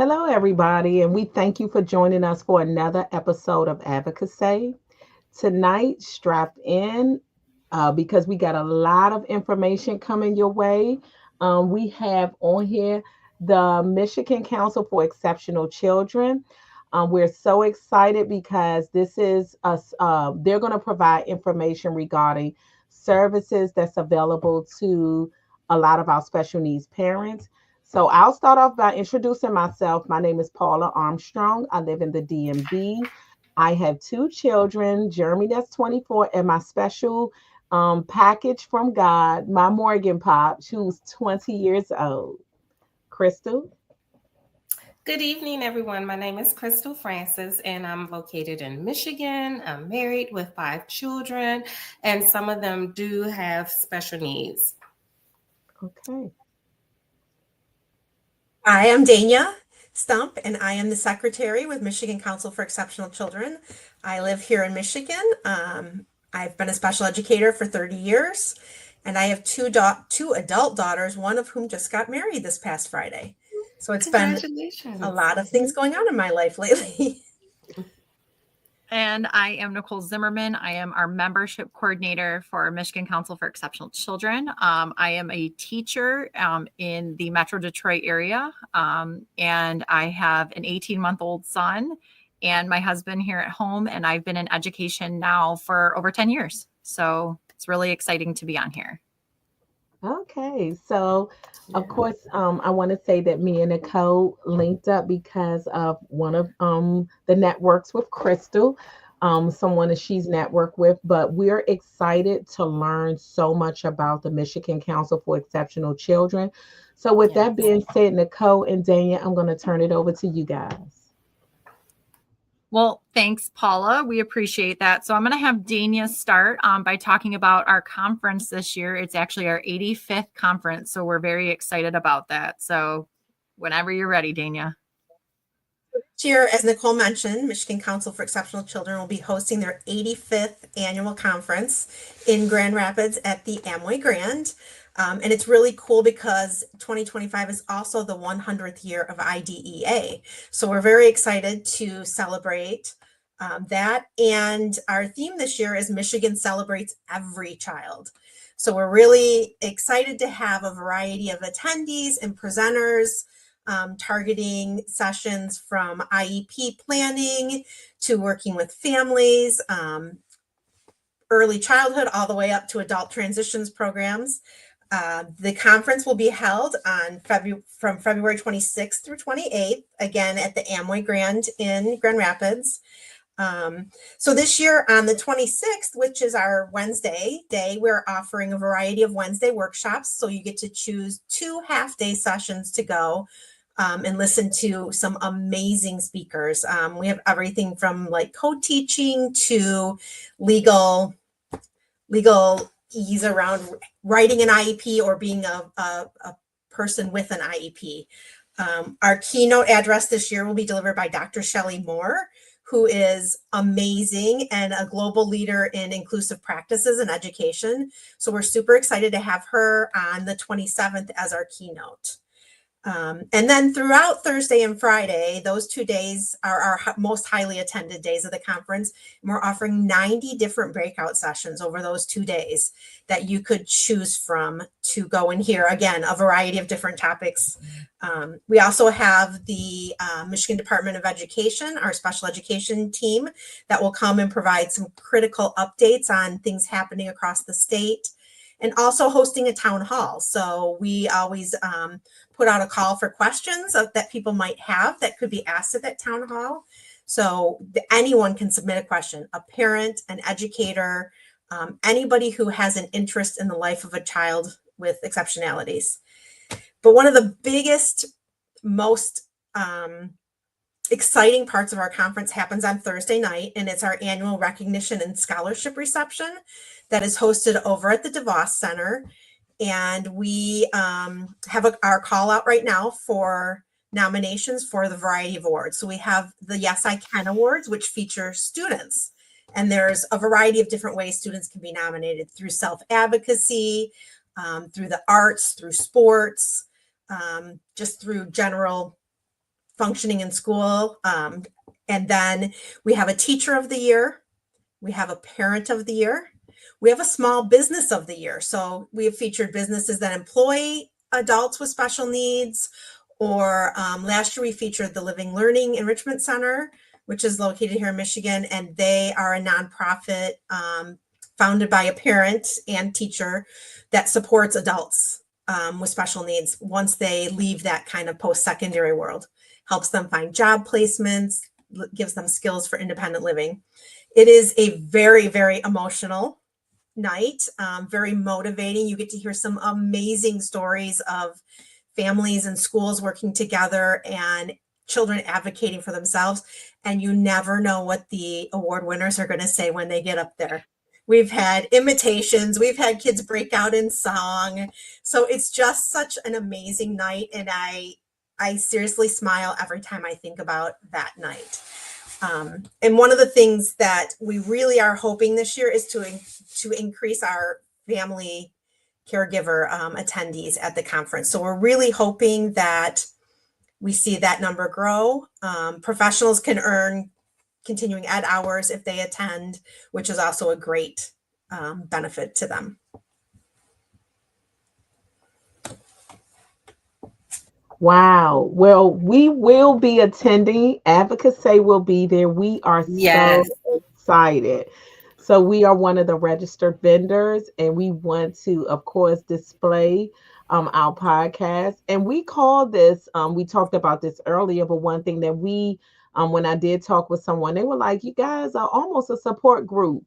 Hello, everybody, and we thank you for joining us for another episode of Advocacy. Tonight, strap in because we got a lot of information coming your way. We have on here the Michigan Council for Exceptional Children. We're so excited because this is us. They're going to provide information regarding services that's available to a lot of our special needs parents. So I'll start off by introducing myself. My name is Paula Armstrong. I live in the DMV. I have two children, Jeremy, that's 24, and my special package from God, my Morgan Pop, who's 20 years old. Crystal? Good evening, everyone. My name is Crystal Francis, and I'm located in Michigan. I'm married with 5 children, and some of them do have special needs. Okay. I am Dania Stump, and I am the secretary with Michigan Council for Exceptional Children. I live here in Michigan. I've been a special educator for 30 years, and I have two adult daughters, one of whom just got married this past Friday. So it's been Congratulations. a lot of things going on in my life lately. And I am Nicole Zimmerman. I am our membership coordinator for Michigan Council for Exceptional Children. I am a teacher in the Metro Detroit area, and I have an 18-month-old son and my husband here at home, and I've been in education now for over 10 years. So it's really exciting to be on here. Okay, so of course, I want to say that me and Nicole linked up because of one of the networks with Crystal, someone that she's networked with. But we're excited to learn so much about the Michigan Council for Exceptional Children. So, with that being said, Nicole and Dania, I'm going to turn it over to you guys. Well, thanks, Paula. We appreciate that. So I'm going to have Dania start by talking about our conference this year. It's actually our 85th conference, so we're very excited about that. So whenever you're ready, Dania. This year, as Nicole mentioned, Michigan Council for Exceptional Children will be hosting their 85th annual conference in Grand Rapids at the Amway Grand. And it's really cool because 2025 is also the 100th year of IDEA. So we're very excited to celebrate that. And our theme this year is Michigan Celebrates Every Child. So we're really excited to have a variety of attendees and presenters targeting sessions from IEP planning to working with families, early childhood, all the way up to adult transitions programs. The conference will be held on from February 26th through 28th, again at the Amway Grand in Grand Rapids. So this year on the 26th, which is our Wednesday day, we're offering a variety of Wednesday workshops. So you get to choose 2 half-day sessions to go and listen to some amazing speakers. We have everything from like co-teaching to legal ease around writing an IEP or being a person with an IEP. Our keynote address this year will be delivered by Dr. Shelley Moore, who is amazing and a global leader in inclusive practices and education. So we're super excited to have her on the 27th as our keynote. And then throughout Thursday and Friday, those 2 days are our most highly attended days of the conference. And we're offering 90 different breakout sessions over those 2 days that you could choose from to go and hear, again, a variety of different topics. We also have the Michigan Department of Education, our special education team, that will come and provide some critical updates on things happening across the state, and also hosting a town hall. So we always put out a call for questions that people might have that could be asked at that town hall. So anyone can submit a question, a parent, an educator, anybody who has an interest in the life of a child with exceptionalities. But one of the biggest, most exciting parts of our conference happens on Thursday night, and it's our annual recognition and scholarship reception that is hosted over at the DeVos Center. And we have our call out right now for nominations for the variety of awards. So we have the Yes I Can Awards, which feature students. And there's a variety of different ways students can be nominated through self-advocacy, through the arts, through sports, just through general functioning in school. And then we have a teacher of the year. We have a parent of the year. We have a small business of the year. So we have featured businesses that employ adults with special needs, or last year we featured the Living Learning Enrichment Center, which is located here in Michigan, and they are a nonprofit founded by a parent and teacher that supports adults with special needs once they leave that kind of post-secondary world, helps them find job placements, gives them skills for independent living. It is a very, very emotional night, very motivating. You get to hear some amazing stories of families and schools working together and children advocating for themselves. And you never know what the award winners are going to say when they get up there. We've had imitations, we've had kids break out in song. So it's just such an amazing night. And I seriously smile every time I think about that night. And one of the things that we really are hoping this year is to increase our family caregiver attendees at the conference. So we're really hoping that we see that number grow. Professionals can earn continuing ed hours if they attend, which is also a great benefit to them. Wow. Well, we will be attending. Advocacy will be there. We are Yes. so excited. So we are one of the registered vendors, and we want to, of course, display our podcast. And we call this, we talked about this earlier, but one thing that we, when I did talk with someone, they were like, you guys are almost a support group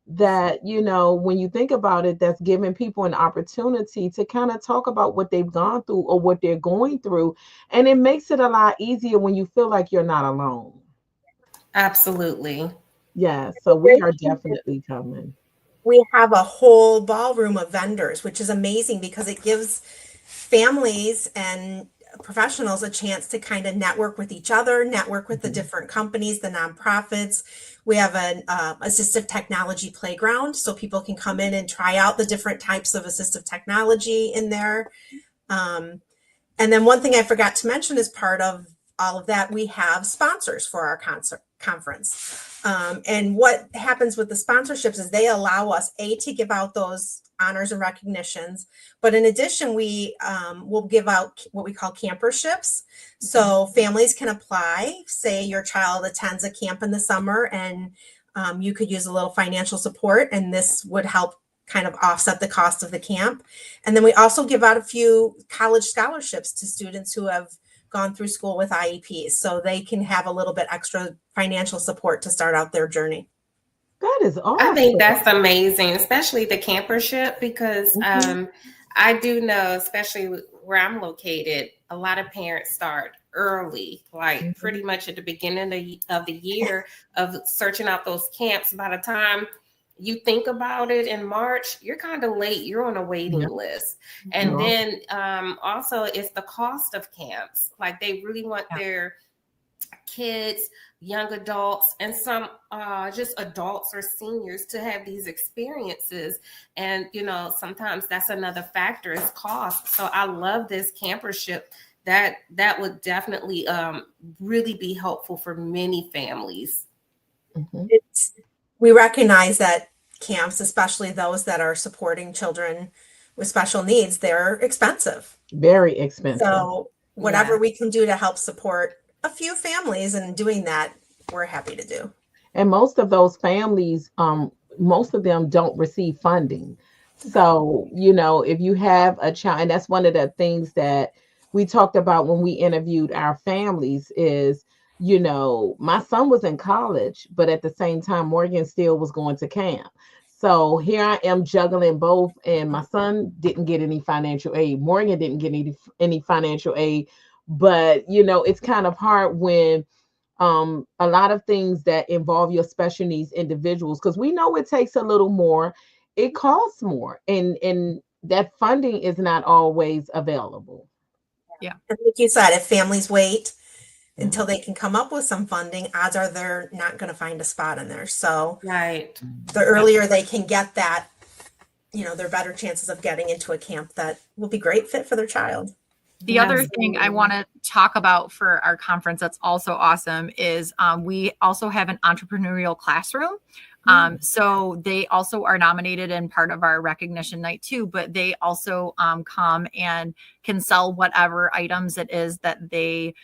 that, you know, when you think about it, that's giving people an opportunity to kind of talk about what they've gone through or what they're going through. And it makes it a lot easier when you feel like you're not alone. Absolutely. Yeah, so we are definitely coming. We have a whole ballroom of vendors, which is amazing because it gives families and professionals a chance to kind of network with each other, network with the different companies, the nonprofits. We have an assistive technology playground, so people can come in and try out the different types of assistive technology in there. And then one thing I forgot to mention as part of all of that, we have sponsors for our conference. And what happens with the sponsorships is they allow us, to give out those honors and recognitions, but in addition, we will give out what we call camperships. So families can apply, say your child attends a camp in the summer, and you could use a little financial support, and this would help kind of offset the cost of the camp. And then we also give out a few college scholarships to students who have gone through school with IEPs, so they can have a little bit extra financial support to start out their journey. That is awesome. I think that's amazing, especially the campership, because I do know, especially where I'm located, a lot of parents start early, like pretty much at the beginning of the year of searching out those camps. By the time you think about it in March, you're kind of late. You're on a waiting list. And then also it's the cost of camps. Like they really want their kids, young adults, and some just adults or seniors to have these experiences. And, you know, sometimes that's another factor is cost. So I love this campership. That would definitely really be helpful for many families. We recognize that camps, especially those that are supporting children with special needs, they're expensive. Very expensive. So whatever we can do to help support a few families and doing that, we're happy to do. And most of those families, most of them don't receive funding. So, you know, if you have a child, and that's one of the things that we talked about when we interviewed our families is, you know, my son was in college, but at the same time, Morgan still was going to camp. So here I am juggling both, and my son didn't get any financial aid. Morgan didn't get any financial aid. But, you know, it's kind of hard when a lot of things that involve your special needs individuals, because we know it takes a little more, it costs more, and that funding is not always available. Yeah. And like you said, if families wait until they can come up with some funding, odds are they're not going to find a spot in there. So the earlier they can get that, you know, there are better chances of getting into a camp that will be great fit for their child. The other thing I want to talk about for our conference that's also awesome is we also have an entrepreneurial classroom. So they also are nominated and part of our recognition night too, but they also come and can sell whatever items it is that they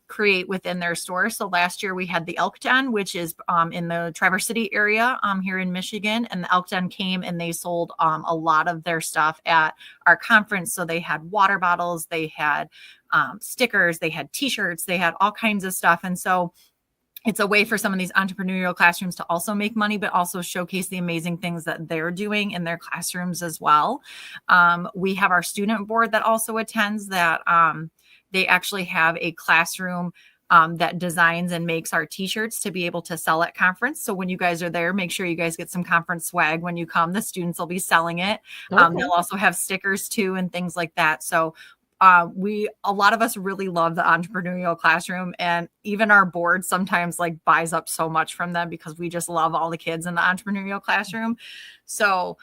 create within their store. So last year we had the Elk Den, which is in the Traverse City area here in Michigan. And the Elk Den came and they sold a lot of their stuff at our conference. So they had water bottles, they had stickers, they had t-shirts, they had all kinds of stuff. And so it's a way for some of these entrepreneurial classrooms to also make money, but also showcase the amazing things that they're doing in their classrooms as well. We have our student board that also attends that. They actually have a classroom that designs and makes our t-shirts to be able to sell at conference. So when you guys are there, make sure you guys get some conference swag when you come. The students will be selling it. Okay. They'll also have stickers too and things like that. So a lot of us really love the entrepreneurial classroom, and even our board sometimes like buys up so much from them because we just love all the kids in the entrepreneurial classroom. So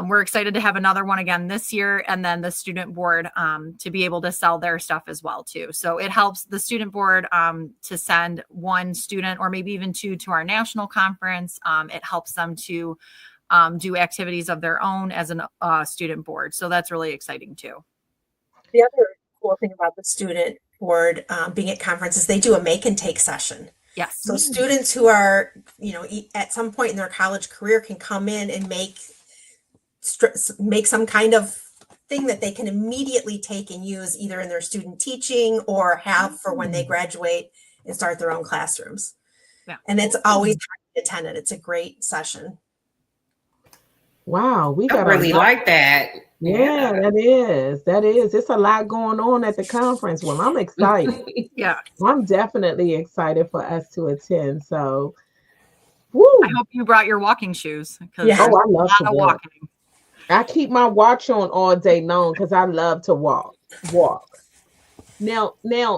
we're excited to have another one again this year, and then the student board to be able to sell their stuff as well too. So it helps the student board to send one student or maybe even two to our national conference. It helps them to do activities of their own as a student board. So that's really exciting too. The other cool thing about the student board being at conferences, they do a make and take session. Yes. So students who are, at some point in their college career can come in and make some kind of thing that they can immediately take and use either in their student teaching or have for when they graduate and start their own classrooms. Yeah. And it's always attended. It's a great session. Wow, we I got really like that. Yeah, that is. It's a lot going on at the conference. Well, I'm excited. Yeah. I'm definitely excited for us to attend. So, woo. I hope you brought your walking shoes. Yeah. Oh, I love to of walk. walking. I keep my watch on all day long because I love to walk. Now,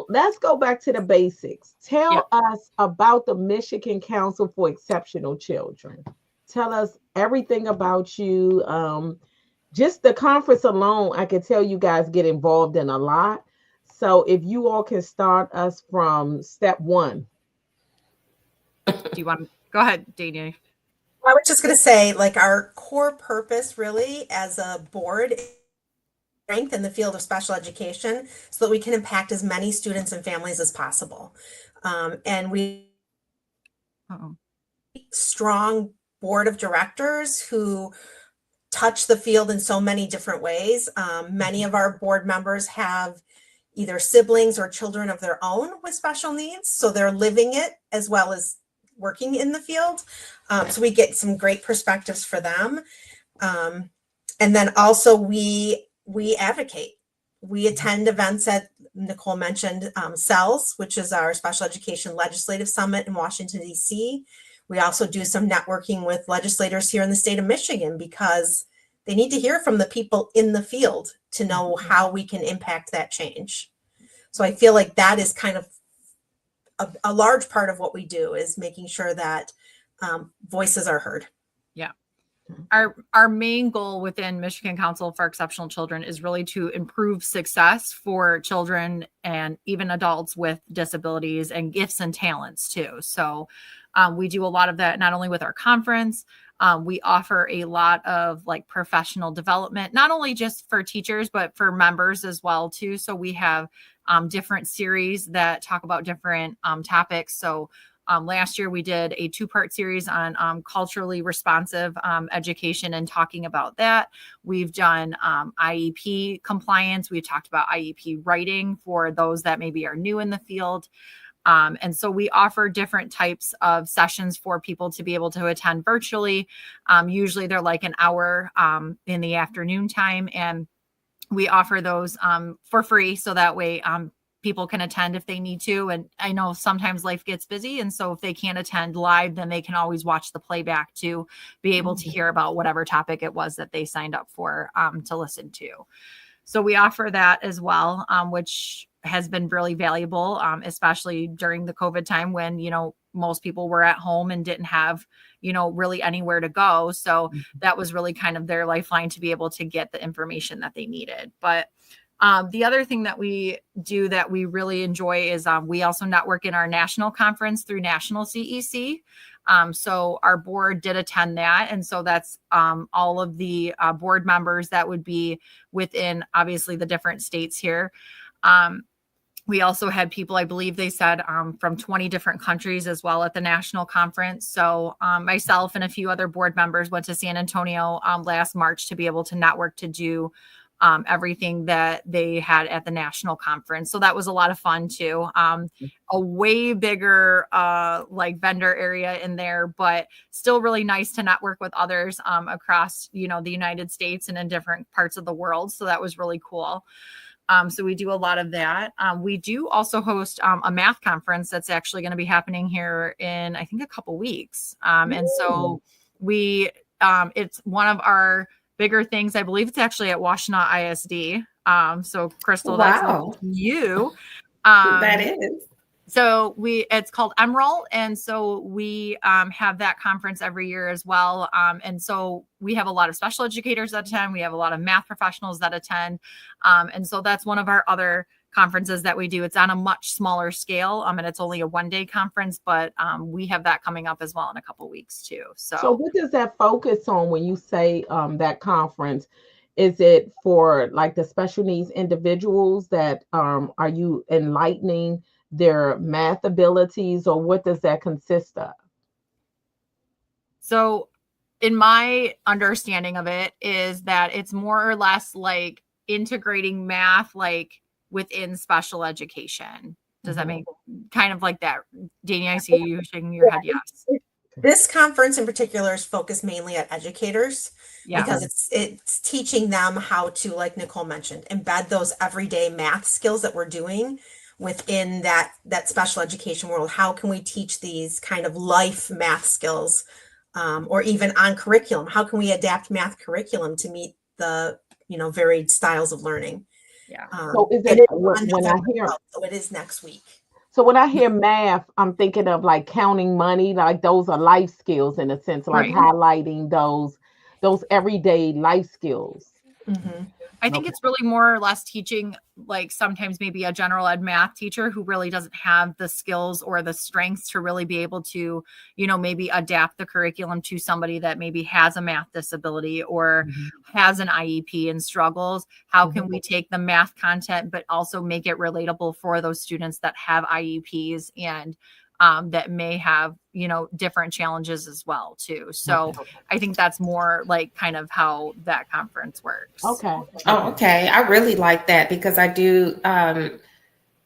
let's go back to the basics. Tell us about the Michigan Council for Exceptional Children. Tell us everything about you. Just the conference alone, I can tell you guys get involved in a lot. So if you all can start us from step one. Do you want to go ahead, Dania? I was just going to say, like, our core purpose really as a board is strength in the field of special education so that we can impact as many students and families as possible. And we strong board of directors who touch the field in so many different ways. Many of our board members have either siblings or children of their own with special needs, so they're living it as well as working in the field. So we get some great perspectives for them. And then also we advocate. We attend events that Nicole mentioned, CELS, which is our Special Education Legislative Summit in Washington, D.C. We also do some networking with legislators here in the state of Michigan because they need to hear from the people in the field to know how we can impact that change. So I feel like that is kind of a large part of what we do, is making sure that voices are heard. Yeah. Our main goal within Michigan Council for Exceptional Children is really to improve success for children and even adults with disabilities and gifts and talents too. So we do a lot of that, not only with our conference. We offer a lot of like professional development, not only just for teachers, but for members as well too. So we have different series that talk about different topics. So last year we did a 2-part series on culturally responsive education and talking about that. We've done IEP compliance. We've talked about IEP writing for those that maybe are new in the field. And so we offer different types of sessions for people to be able to attend virtually. Usually they're like an hour in the afternoon time, and we offer those for free. So that way people can attend if they need to. And I know sometimes life gets busy. And so if they can't attend live, then they can always watch the playback to be able to hear about whatever topic it was that they signed up for to listen to. So we offer that as well, which has been really valuable, especially during the COVID time when, most people were at home and didn't have, really anywhere to go. So that was really kind of their lifeline to be able to get the information that they needed. But The other thing that we do that we really enjoy is we also network in our national conference through National CEC. So our board did attend that. And so that's all of the board members that would be within, obviously, the different states here. We also had people, I believe they said, from 20 different countries as well at the national conference. So myself and a few other board members went to San Antonio last March to be able to network to do everything that they had at the national conference. So that was a lot of fun too. A way bigger like vendor area in there, but still really nice to network with others across, the United States and in different parts of the world. So that was really cool. So we do a lot of that. We do also host a math conference that's actually going to be happening here in, I think, a couple weeks. And so it's one of our bigger things. I believe it's actually at Washtenaw ISD. So Crystal, Wow. That's you. That is. So it's called Emerald. And so we have that conference every year as well. And so we have a lot of special educators that attend. We have a lot of math professionals that attend. And so that's one of our other conferences that we do. It's on a much smaller scale. And it's only a one-day conference, but we have that coming up as well in a couple weeks too. So what does that focus on when you say that conference? Is it for like the special needs individuals that are you enlightening their math abilities, or what does that consist of? So in my understanding of it is that it's more or less like integrating math like within special education. Does that make kind of like that? Danny, I see you shaking your head. Yes. This conference in particular is focused mainly at educators because it's teaching them how to, like Nicole mentioned, embed those everyday math skills that we're doing within that special education world. How can we teach these kind of life math skills, or even on curriculum? How can we adapt math curriculum to meet the varied styles of learning? Yeah. So is it when I hear? So it is next week. So when I hear math, I'm thinking of like counting money, like those are life skills in a sense, like highlighting those everyday life skills. Mm-hmm. I think it's really more or less teaching, like sometimes maybe a general ed math teacher who really doesn't have the skills or the strengths to really be able to, maybe adapt the curriculum to somebody that maybe has a math disability or has an IEP and struggles. How can we take the math content, but also make it relatable for those students that have IEPs and that may have, different challenges as well too. So I think that's more like kind of how that conference works. Okay. Oh, okay. I really like that because I do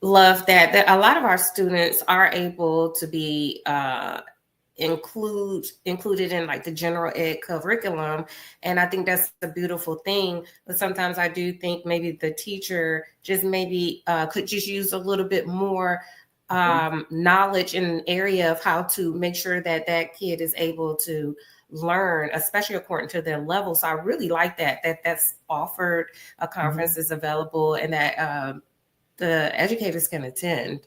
love that a lot of our students are able to be included in like the general ed curriculum. And I think that's a beautiful thing. But sometimes I do think maybe the teacher just maybe could just use a little bit more knowledge in an area of how to make sure that kid is able to learn, especially according to their level. So I really like that's offered, a conference is available, and that the educators can attend.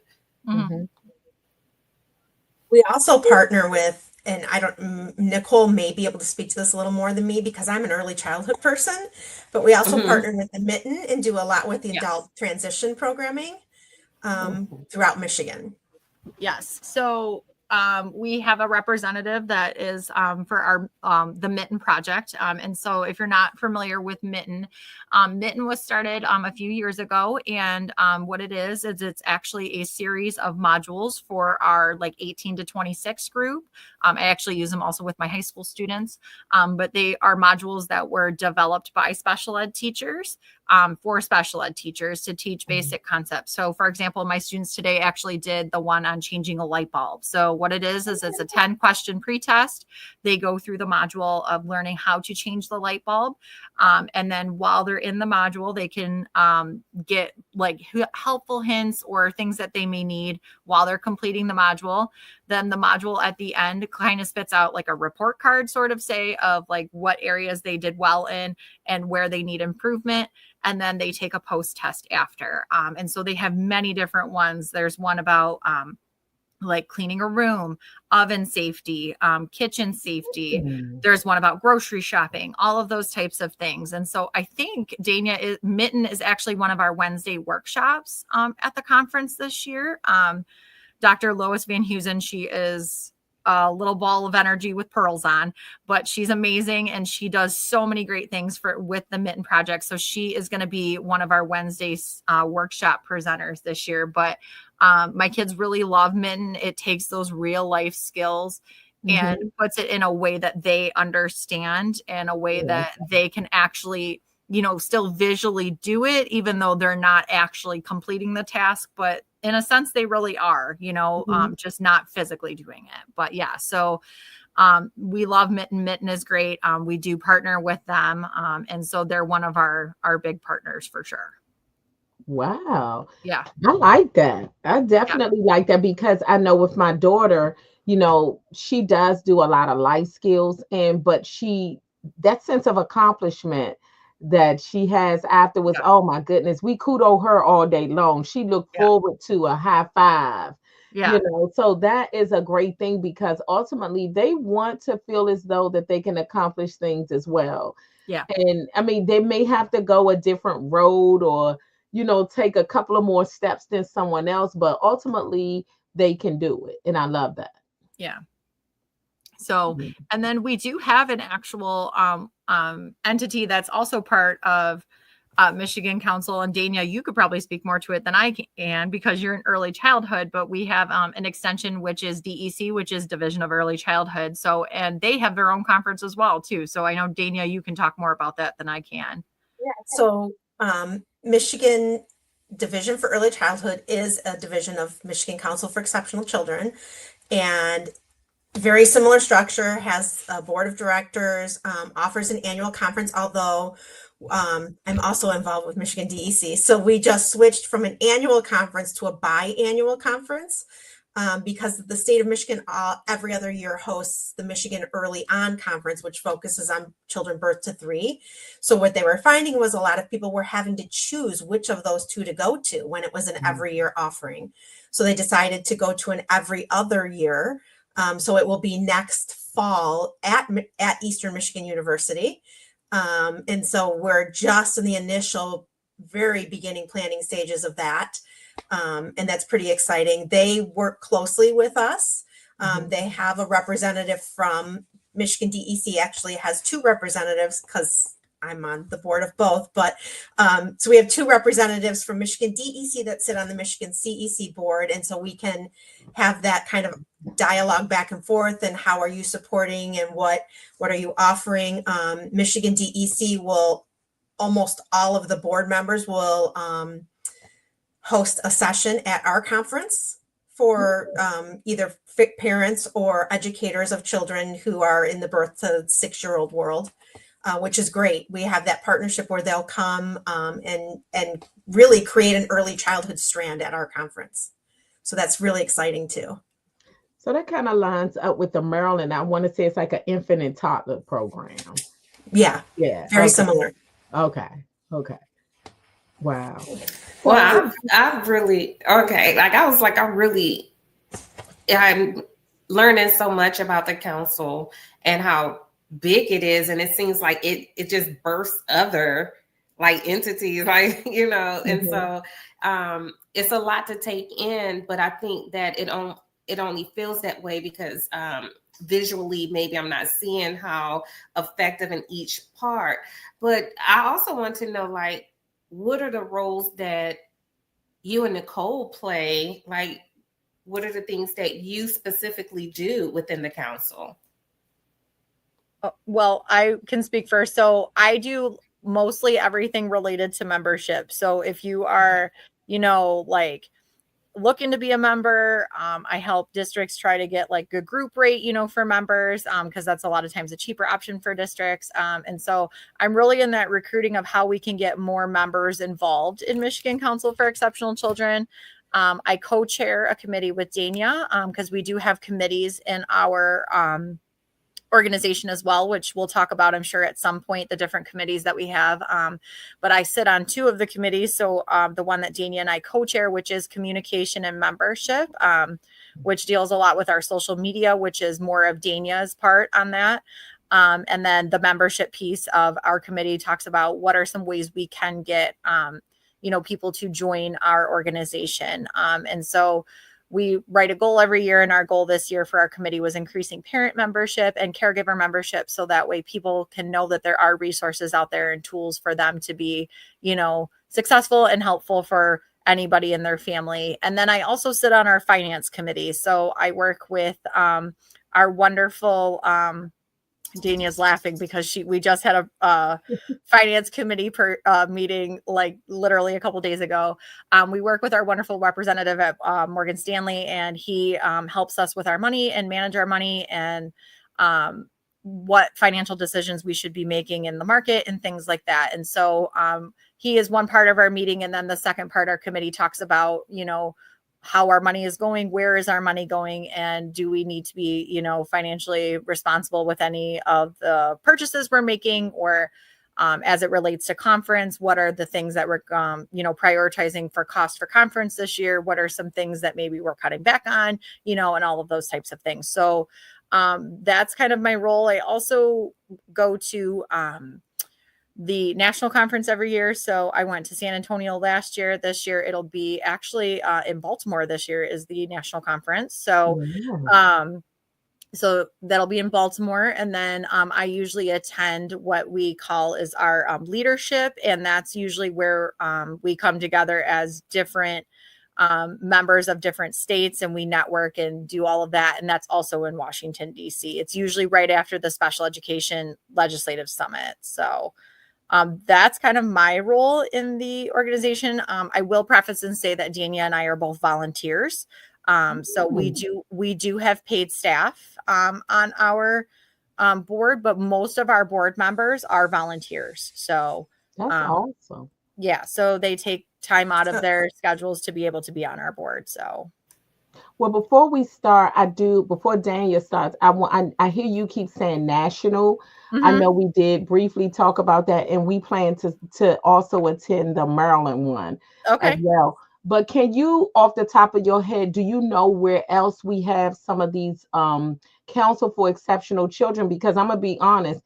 We also partner with, and Nicole may be able to speak to this a little more than me because I'm an early childhood person, but we also partner with the Mitten and do a lot with the adult transition programming throughout Michigan. Yes. So we have a representative that is for our the Mitten project. And so if you're not familiar with Mitten, Mitten was started a few years ago. And what it is it's actually a series of modules for our like 18 to 26 group. I actually use them also with my high school students, but they are modules that were developed by special ed teachers for special ed teachers to teach basic concepts. So for example, my students today actually did the one on changing a light bulb. So what it is it's a 10 question pretest. They go through the module of learning how to change the light bulb. And then while they're in the module, they can get like helpful hints or things that they may need while they're completing the module. Then the module at the end kind of spits out like a report card sort of say of like what areas they did well in and where they need improvement. And then they take a post test after. And so they have many different ones. There's one about like cleaning a room, oven safety, kitchen safety. Mhm. There's one about grocery shopping, all of those types of things. And so I think Mitten is actually one of our Wednesday workshops at the conference this year. Dr. Lois Van Heusen, she is a little ball of energy with pearls on, but she's amazing and she does so many great things with the Mitten Project. So she is going to be one of our Wednesday workshop presenters this year. But my kids really love Mitten. It takes those real life skills and puts it in a way that they understand, and a way that they can actually, still visually do it, even though they're not actually completing the task. But in a sense, they really are, just not physically doing it. But yeah, so we love Mitten. Mitten is great. We do partner with them. And so they're one of our big partners for sure. Wow. Yeah. I like that. I definitely like that, because I know with my daughter, she does do a lot of life skills, but that sense of accomplishment that she has afterwards, oh my goodness, we kudo her all day long. She looked forward to a high five. Yeah. So that is a great thing, because ultimately they want to feel as though that they can accomplish things as well. Yeah. And I mean, they may have to go a different road, or take a couple of more steps than someone else, but ultimately they can do it. And I love that. Yeah. So, and then we do have an actual entity that's also part of Michigan Council. And Dania, you could probably speak more to it than I can, because you're in early childhood, but we have an extension, which is DEC, which is Division of Early Childhood. So, and they have their own conference as well too. So I know, Dania, you can talk more about that than I can. Yeah. So Michigan Division for Early Childhood is a division of Michigan Council for Exceptional Children, and very similar structure, has a board of directors, offers an annual conference, although I'm also involved with Michigan DEC. So we just switched from an annual conference to a biannual conference, because the state of Michigan every other year hosts the Michigan Early On Conference, which focuses on children birth to 3. So what they were finding was a lot of people were having to choose which of those two to go to when it was an every year offering. So they decided to go to an every other year. So it will be next fall at Eastern Michigan University. And so we're just in the initial, very beginning planning stages of that. And that's pretty exciting. They work closely with us. They have a representative from Michigan DEC, actually has 2 representatives, because I'm on the board of both, but so we have 2 representatives from Michigan DEC that sit on the Michigan CEC board. And so we can have that kind of dialogue back and forth, and how are you supporting, and what are you offering. Michigan DEC will, almost all of the board members will host a session at our conference for either parents or educators of children who are in the birth to 6-year-old world. Which is great. We have that partnership where they'll come and really create an early childhood strand at our conference. So that's really exciting too. So that kind of lines up with the Maryland. I want to say it's like an infant and toddler program. Yeah. Yeah. Very similar. Okay. Wow. Well, I've really, I'm learning so much about the council and how big it is, and it seems like it just bursts other like entities, like and so it's a lot to take in, but I think that it only feels that way because visually maybe I'm not seeing how effective in each part. But I also want to know, like, what are the roles that you and Nicole play? Like, what are the things that you specifically do within the council? Well, I can speak first. So I do mostly everything related to membership. So if you are, like looking to be a member, I help districts try to get like a group rate, for members, because that's a lot of times a cheaper option for districts. And so I'm really in that recruiting of how we can get more members involved in Michigan Council for Exceptional Children. I co-chair a committee with Dania, because we do have committees in our organization as well, which we'll talk about, I'm sure, at some point, the different committees that we have. But I sit on 2 of the committees. So the one that Dania and I co-chair, which is communication and membership, which deals a lot with our social media, which is more of Dania's part on that. And then the membership piece of our committee talks about what are some ways we can get, people to join our organization. And so we write a goal every year, and our goal this year for our committee was increasing parent membership and caregiver membership. So that way people can know that there are resources out there and tools for them to be, successful and helpful for anybody in their family. And then I also sit on our finance committee. So I work with our wonderful, Dania's laughing because we just had a finance committee meeting like literally a couple days ago. We work with our wonderful representative at Morgan Stanley, and he helps us with our money and manage our money and what financial decisions we should be making in the market and things like that. And so he is one part of our meeting, and then the second part, our committee talks about, how our money is going, where is our money going, and do we need to be, financially responsible with any of the purchases we're making, or as it relates to conference, what are the things that we're, prioritizing for cost for conference this year? What are some things that maybe we're cutting back on, and all of those types of things. So that's kind of my role. I also go to the national conference every year. So I went to San Antonio last year. This year it'll be actually in Baltimore. This year is the national conference. So so that'll be in Baltimore. And then I usually attend what we call is our leadership. And that's usually where we come together as different members of different states, and we network and do all of that. And that's also in Washington, D.C. It's usually right after the Special Education Legislative Summit. So that's kind of my role in the organization. I will preface and say that Dania and I are both volunteers. So we do have paid staff on our board, but most of our board members are volunteers. So that's awesome. Yeah, so they take time out of their schedules to be able to be on our board. So. Well, before we start, before Dania starts, I hear you keep saying national. Mm-hmm. I know we did briefly talk about that, and we plan to also attend the Maryland one as well. But can you, off the top of your head, do you know where else we have some of these Council for Exceptional Children? Because I'm gonna be honest,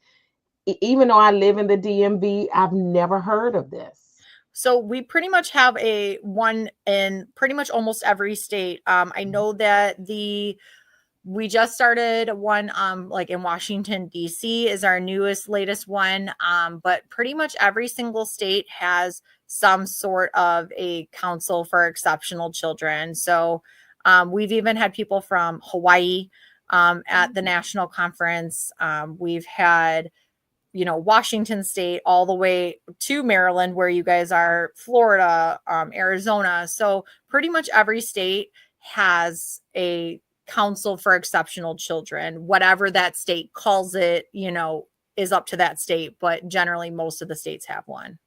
even though I live in the DMV, I've never heard of this. So we pretty much have one in pretty much almost every state. I know that we just started one like in Washington, D.C. is our latest one. But pretty much every single state has some sort of a Council for Exceptional Children. So we've even had people from Hawaii at the national conference. We've had Washington State all the way to Maryland, where you guys are, Florida, Arizona. So pretty much every state has a Council for Exceptional Children. Whatever that state calls it, is up to that state. But generally, most of the states have one.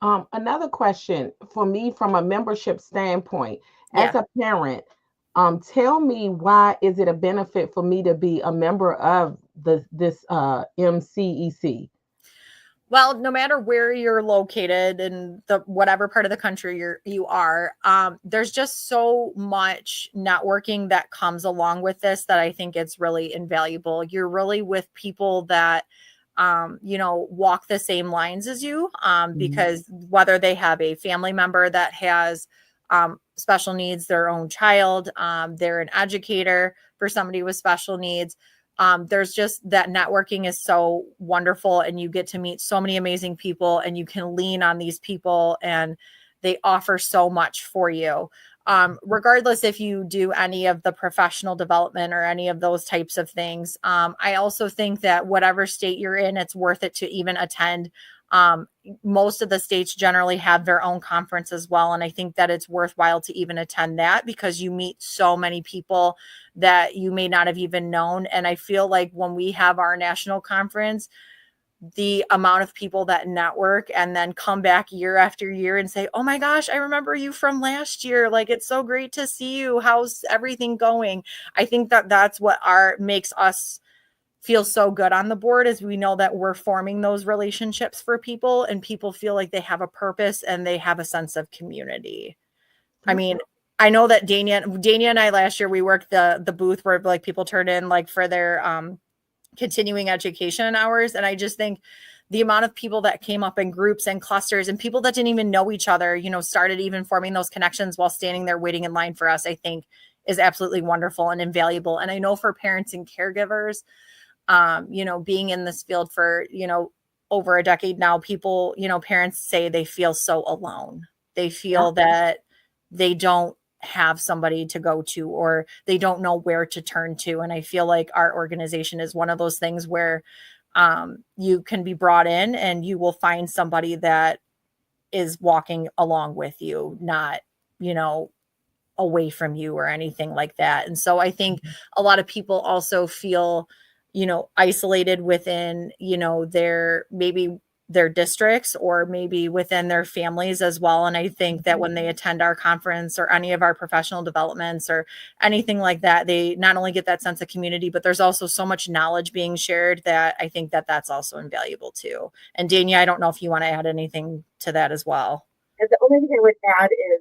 Another question for me from a membership standpoint, as a parent, tell me, why is it a benefit for me to be a member of this MCEC? Well, no matter where you're located in whatever part of the country you are, there's just so much networking that comes along with this that I think it's really invaluable. You're really with people that walk the same lines as you, because whether they have a family member that has special needs, their own child, they're an educator for somebody with special needs. There's just that networking is so wonderful, and you get to meet so many amazing people, and you can lean on these people, and they offer so much for you. Regardless if you do any of the professional development or any of those types of things. I also think that whatever state you're in, it's worth it to even attend. Most of the states generally have their own conference as well. And I think that it's worthwhile to even attend that, because you meet so many people that you may not have even known. And I feel like when we have our national conference, the amount of people that network and then come back year after year and say, oh my gosh, I remember you from last year. Like, it's so great to see you. How's everything going? I think that that's what makes us feel so good on the board is we know that we're forming those relationships for people, and people feel like they have a purpose and they have a sense of community. I mean, I know that Dania and I last year, we worked the booth where like people turned in like for their continuing education hours. And I just think the amount of people that came up in groups and clusters and people that didn't even know each other, you know, started even forming those connections while standing there waiting in line for us, I think is absolutely wonderful and invaluable. And I know for parents and caregivers, you know, being in this field for, you know, over a decade now, people, you know, parents say they feel so alone. They feel that they don't have somebody to go to, or they don't know where to turn to. And I feel like our organization is one of those things where you can be brought in and you will find somebody that is walking along with you, not, you know, away from you or anything like that. And so I think a lot of people also feel, you know, isolated within, you know, maybe their districts or maybe within their families as well. And I think that when they attend our conference or any of our professional developments or anything like that, they not only get that sense of community, but there's also so much knowledge being shared that I think that that's also invaluable too. And Dania, I don't know if you want to add anything to that as well. And the only thing I would add is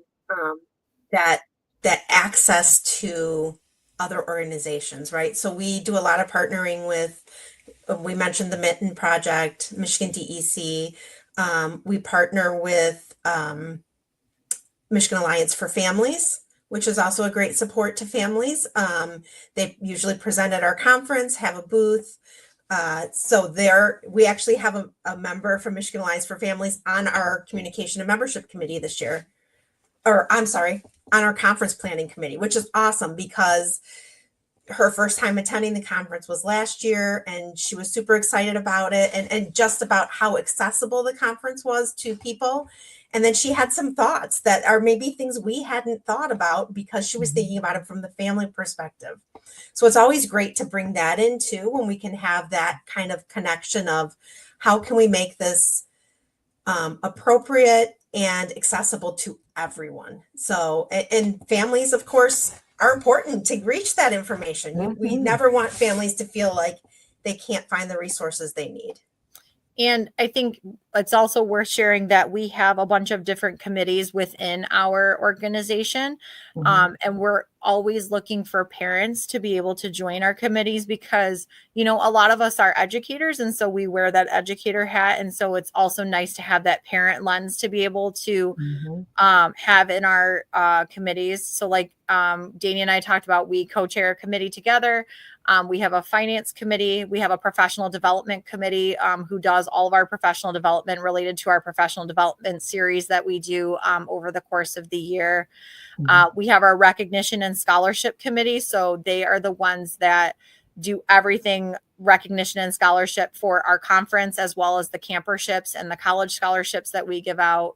that access to other organizations, right? So we do a lot of partnering with, we mentioned the Mitten Project, Michigan DEC. We partner with Michigan Alliance for Families, which is also a great support to families. They usually present at our conference, have a booth. So we actually have a member from Michigan Alliance for Families on our communication and membership committee this year. Or I'm sorry, on our conference planning committee, which is awesome because her first time attending the conference was last year and she was super excited about it and just about how accessible the conference was to people. And then she had some thoughts that are maybe things we hadn't thought about because she was thinking about it from the family perspective. So it's always great to bring that in too, when we can have that kind of connection of how can we make this appropriate and accessible to everyone. So, and families, of course, are important to reach that information. We never want families to feel like they can't find the resources they need. And I think it's also worth sharing that we have a bunch of different committees within our organization. And we're always looking for parents to be able to join our committees because, you know, a lot of us are educators. And so we wear that educator hat. And so it's also nice to have that parent lens to be able to have in our committees. So like Dania and I talked about, we co-chair a committee together. We have a finance committee. We have a professional development committee who does all of our professional development related to our professional development series that we do over the course of the year. We have our recognition and scholarship committee. So they are the ones that do everything recognition and scholarship for our conference, as well as the camperships and the college scholarships that we give out.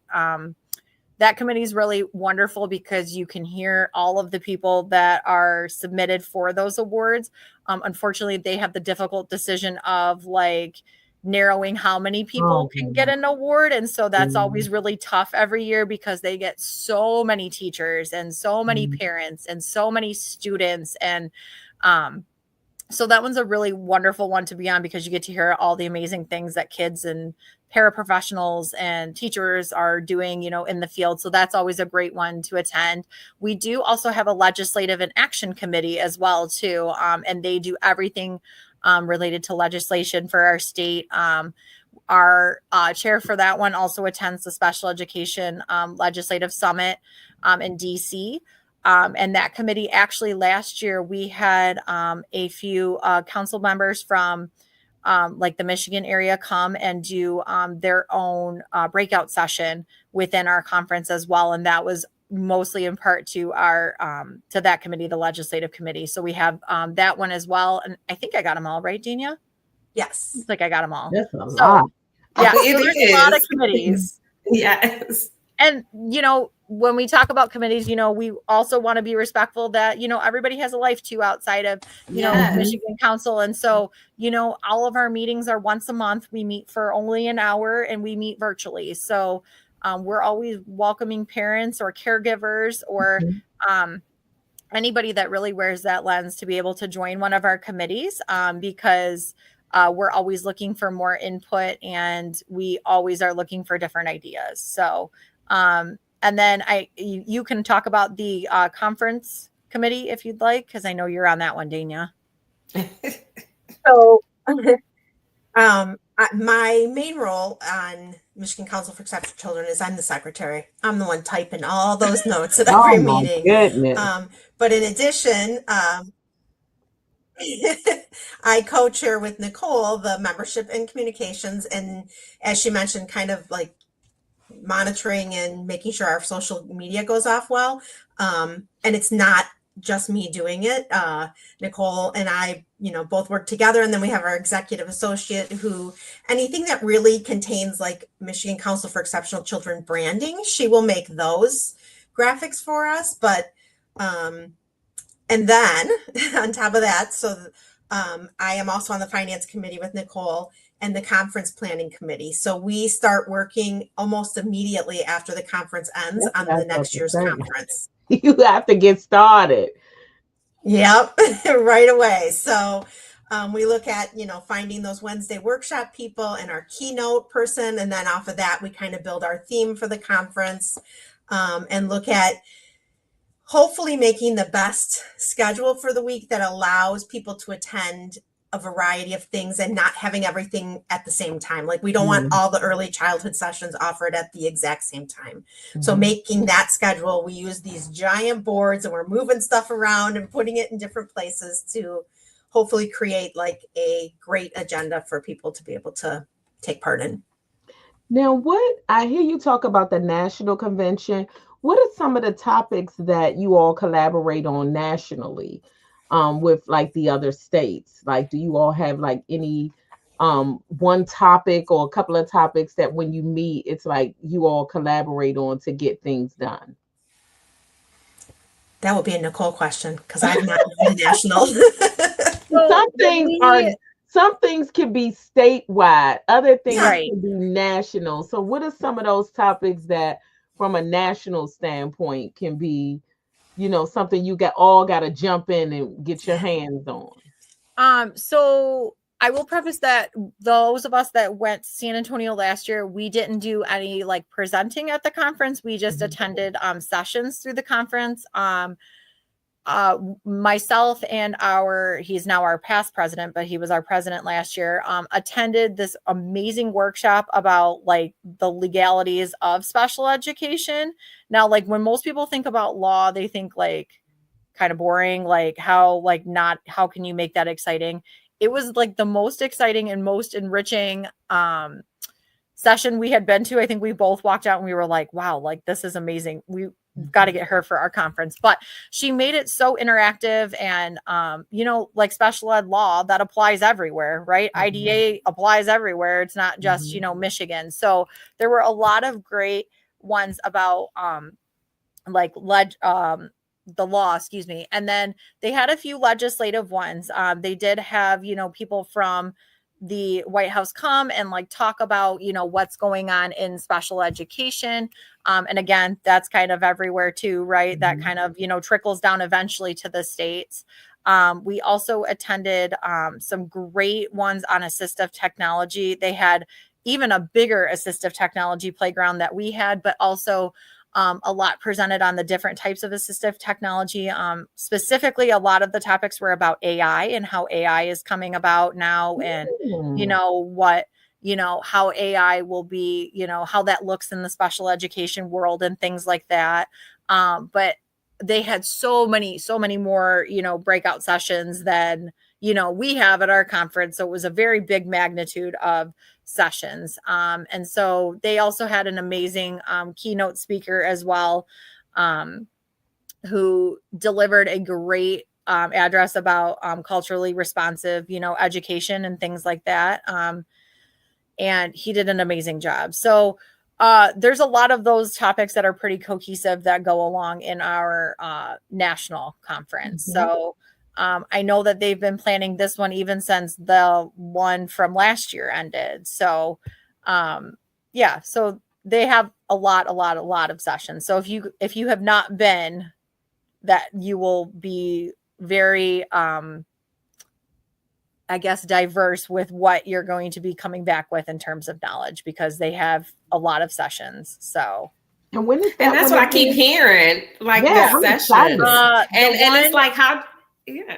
That committee is really wonderful because you can hear all of the people that are submitted for those awards. Unfortunately, they have the difficult decision of like narrowing how many people can get an award. And so that's always really tough every year because they get so many teachers and so many parents and so many students. And so that one's a really wonderful one to be on because you get to hear all the amazing things that kids and paraprofessionals and teachers are doing, you know, in the field. So that's always a great one to attend. We do also have a legislative and action committee as well, too. And they do everything related to legislation for our state. Our chair for that one also attends the Special Education Legislative Summit in DC. And that committee actually last year we had a few council members from like the Michigan area come and do their own breakout session within our conference as well. And that was mostly in part to our to that committee, the legislative committee. So we have that one as well. And I think I got them all right, Dania? Yes. It's like I got them all. That's a lot. Yeah, so It there's a lot of is. committees. Yes. And, you know, when we talk about committees, you know, we also want to be respectful that, you know, everybody has a life too outside of, you know, Michigan Council. And so, you know, all of our meetings are once a month. We meet for only an hour and we meet virtually. So we're always welcoming parents or caregivers or anybody that really wears that lens to be able to join one of our committees, because we're always looking for more input, and we always are looking for different ideas. So, and then you can talk about the conference committee if you'd like, because I know you're on that one, Dania. So, my main role on Michigan Council for Exceptional Children is I'm the secretary. I'm the one typing all those notes at every Oh my meeting. goodness. But in addition, I co-chair with Nicole the membership and communications, and as she mentioned, kind of like monitoring and making sure our social media goes off well. And it's not just me doing it. Nicole and I, both work together, and then we have our executive associate who anything that really contains like Michigan Council for Exceptional Children branding, she will make those graphics for us. But and then on top of that, I am also on the finance committee with Nicole and the conference planning committee. So we start working almost immediately after the conference ends on the next year's conference. You have to get started. Yep, right away. So we look at, finding those Wednesday workshop people and our keynote person. And then off of that, we kind of build our theme for the conference, and look at hopefully making the best schedule for the week that allows people to attend a variety of things and not having everything at the same time. Like we don't want all the early childhood sessions offered at the exact same time. So making that schedule, we use these giant boards and we're moving stuff around and putting it in different places to hopefully create like a great agenda for people to be able to take part in. Now, what I hear you talk about the national convention. What are some of the topics that you all collaborate on nationally, with like the other states? Like, do you all have like any one topic or a couple of topics that when you meet, it's like you all collaborate on to get things done? That would be a Nicole question because I've not been national. Some things can be statewide, other things Right. can be national. So what are some of those topics that from a national standpoint can be, something you got to jump in and get your hands on? So I will preface that those of us that went to San Antonio last year, we didn't do any like presenting at the conference. We just attended sessions through the conference. Myself and he's now our past president, but he was our president last year, attended this amazing workshop about like the legalities of special education. Now, like when most people think about law, they think like kind of boring, like how can you make that exciting? It was like the most exciting and most enriching session we had been to. I think we both walked out and we were like, wow, like this is amazing. We've got to get her for our conference. But she made it so interactive and, like special ed law that applies everywhere, right? IDA applies everywhere. It's not just, Michigan. So there were a lot of great ones about the law, excuse me. And then they had a few legislative ones. They did have, people from the White House come and like talk about, what's going on in special education. And again, that's kind of everywhere too, right? That kind of, trickles down eventually to the states. We also attended some great ones on assistive technology. They had even a bigger assistive technology playground that we had, but also a lot presented on the different types of assistive technology. Specifically, a lot of the topics were about AI and how AI is coming about now, and how AI will be, how that looks in the special education world and things like that. But they had so many more, breakout sessions than, we have at our conference. So it was a very big magnitude of sessions. And so they also had an amazing keynote speaker as well, who delivered a great address about culturally responsive, education and things like that. And he did an amazing job. So there's a lot of those topics that are pretty cohesive that go along in our national conference. So I know that they've been planning this one even since the one from last year ended. So so they have a lot of sessions. So if you have not been, that you will be very, I guess, diverse with what you're going to be coming back with in terms of knowledge, because they have a lot of sessions. So, And when is And that that's one what I keep again? hearing, like Yeah, the I'm sessions. excited. And it's like how, yeah.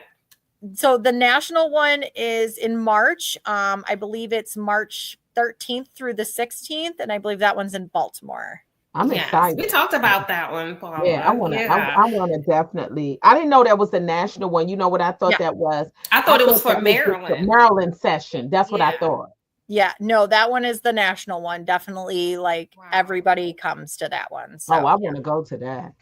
So the national one is in March. I believe it's March 13th through the 16th, and I believe that one's in Baltimore. I'm Yes, excited. we talked about that one, Yeah, I Paula. wanna, Yeah. I wanna definitely. I didn't know that was the national one. You know what I thought Yeah. that was? I I thought it was thought for that was just the Maryland. Maryland session. That's what I Yeah. thought. Yeah, no, that one is the national one. Definitely, like, Wow. everybody comes to that one. Oh, So I want to go to that.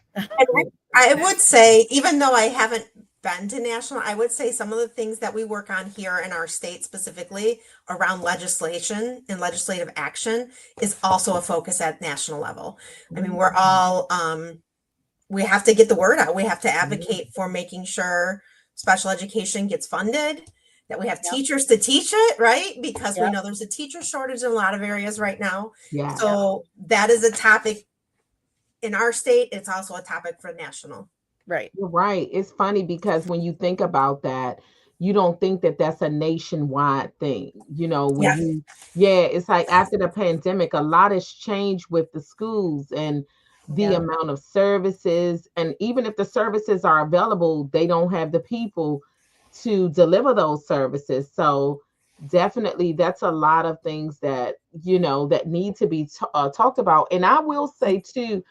I would say, even though I haven't been to national, I would say some of the things that we work on here in our state specifically around legislation and legislative action is also a focus at national level. I mean, we're all, we have to get the word out. We have to advocate for making sure special education gets funded, that we have Yep. teachers to teach it, right? Because we Yep. know there's a teacher shortage in a lot of areas right now. Yeah. So that is a topic in our state. It's also a topic for national. right. You're right. It's funny because when you think about that, you don't think that that's a nationwide thing. You know, when Yeah. yeah, it's like after the pandemic, a lot has changed with the schools and the Yeah. amount of services. And even if the services are available, they don't have the people to deliver those services. So definitely that's a lot of things that, that need to be talked about. And I will say too,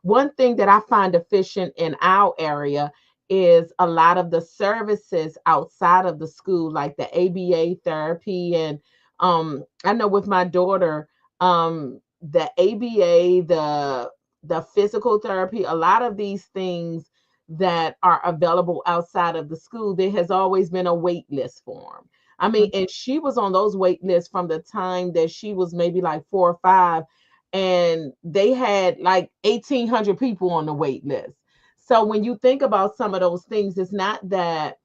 one thing that I find efficient in our area is a lot of the services outside of the school, like the ABA therapy. And I know with my daughter, the ABA, the physical therapy, a lot of these things that are available outside of the school, there has always been a wait list for them. I mean, and she was on those wait lists from the time that she was maybe like 4 or 5, and they had like 1,800 people on the wait list. So when you think about some of those things, it's not that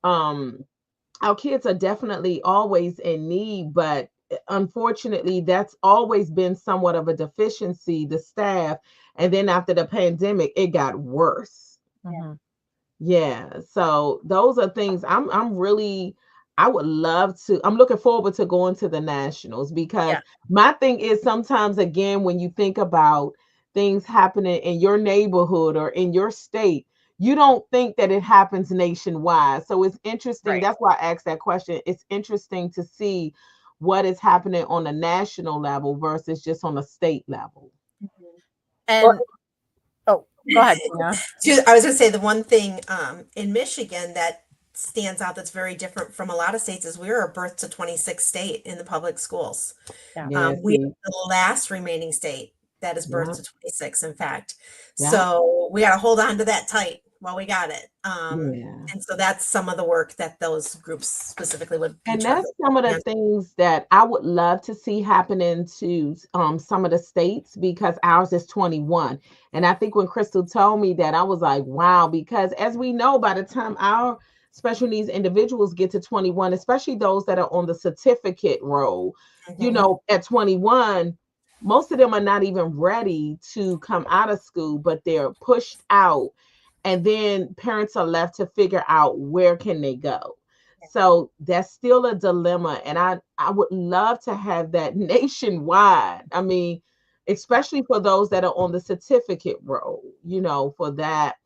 our kids are definitely always in need, but unfortunately, that's always been somewhat of a deficiency, the staff. And then after the pandemic, it got worse. Mhm. Yeah. So those are things I'm really, I would love to. I'm looking forward to going to the nationals because Yeah. my thing is sometimes again when you think about things happening in your neighborhood or in your state, you don't think that it happens nationwide. So it's interesting. Right. That's why I asked that question. It's interesting to see what is happening on a national level versus just on a state level. And oh, go ahead, Tina. I was going to say the one thing in Michigan that stands out that's very different from a lot of states is we're a birth to 26 state in the public schools. Yeah. Yeah, We see, are the last remaining state that is birth yeah, to 26, in fact. yeah, So we got to hold on to that tight while we got it. yeah. And so that's some of the work that those groups specifically would be And trying that's to some of the do. things that I would love to see happening to some of the states because ours is 21. And I think when Crystal told me that, I was like, wow, because as we know, by the time our special needs individuals get to 21, especially those that are on the certificate roll, Mhm. at 21, most of them are not even ready to come out of school, but they're pushed out. And then parents are left to figure out where can they go. So that's still a dilemma. And I would love to have that nationwide. I mean, especially for those that are on the certificate roll, for that.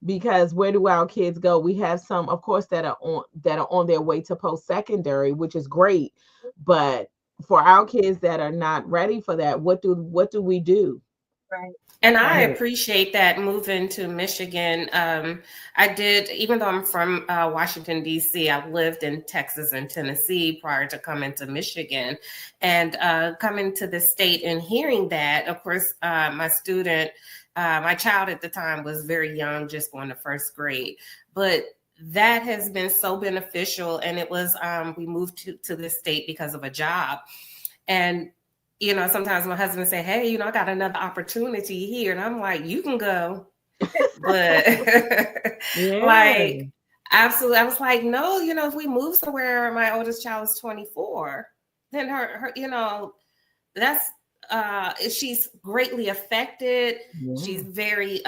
Because where do our kids go? We have some, of course, that are on their way to post-secondary, which is great. But for our kids that are not ready for that, what do we do? Right. And I Right. appreciate that moving to Michigan. I did, even though I'm from Washington, D.C., I've lived in Texas and Tennessee prior to coming to Michigan. And coming to the state and hearing that, of course, my child at the time was very young, just going to first grade. But that has been so beneficial. And it was, we moved to the state because of a job. And sometimes my husband say, hey, I got another opportunity here. And I'm like, you can go. But Yeah. like, absolutely. I was like, no, if we move somewhere, my oldest child is 24, then her that's she's greatly affected. Yeah. She's very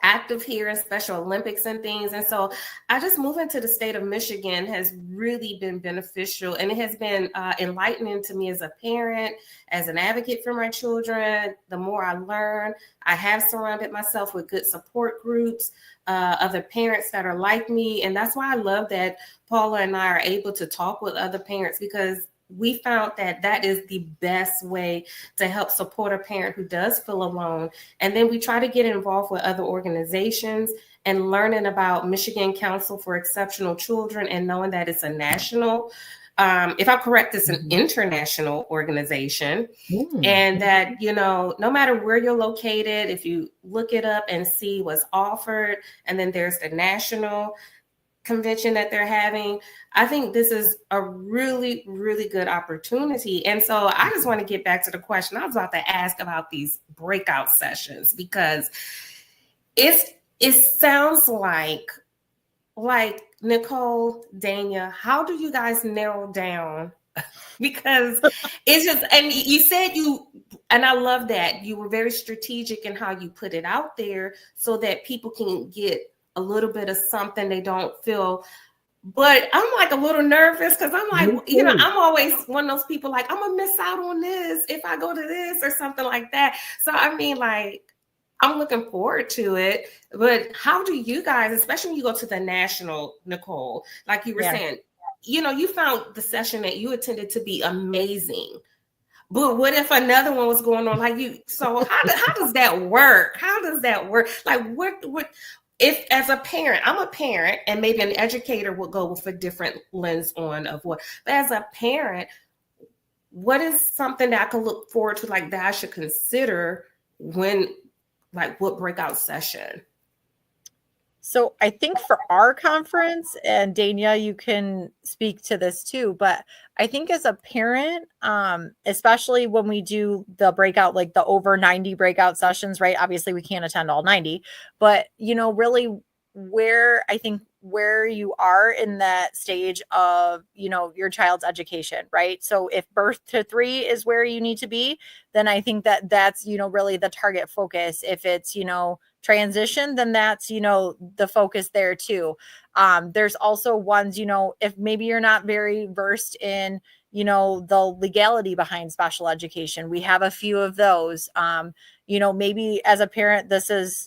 active here in Special Olympics and things. And so I just moving to the state of Michigan has really been beneficial, and it has been enlightening to me as a parent, as an advocate for my children. The more I learn, I have surrounded myself with good support groups, other parents that are like me. And that's why I love that Paula and I are able to talk with other parents, because we found that that is the best way to help support a parent who does feel alone. And then we try to get involved with other organizations and learning about Michigan Council for Exceptional Children, and knowing that it's a national, if I'm correct, it's an international organization. And that, you know, no matter where you're located, if you look it up and see what's offered, and then there's the national convention that they're having, I think this is a really, really good opportunity. And so I just want to get back to the question I was about to ask about these breakout sessions, because it sounds like Nicole, Dania, how do you guys narrow down? Because it's just, and you said and I love that you were very strategic in how you put it out there so that people can get a little bit of something they don't feel. But I'm like a little nervous, because I'm like, you know, I'm always one of those people like, I'm gonna miss out on this if I go to this or something like that. So I mean, like, I'm looking forward to it. But how do you guys, especially when you go to the national, Nicole, like you were saying, you know, you found the session that you attended to be amazing. But what if another one was going on like you? So how does that work? How does that work? Like what if, as a parent, I'm a parent, and maybe an educator would go with a different lens on of what, but as a parent, what is something that I could look forward to, like that I should consider when, like, what breakout session? So I think for our conference, and Dania, you can speak to this too, but I think as a parent, especially when we do the breakout, like the over 90 breakout sessions, right? Obviously we can't attend all 90, but you know, really where you are in that stage of, you know, your child's education, right? So if birth to 3 is where you need to be, then I think that that's, you know, really the target focus. If it's, you know, transition, then that's, you know, the focus there too. There's also ones, you know, if maybe you're not very versed in, you know, the legality behind special education, we have a few of those. You know, maybe as a parent,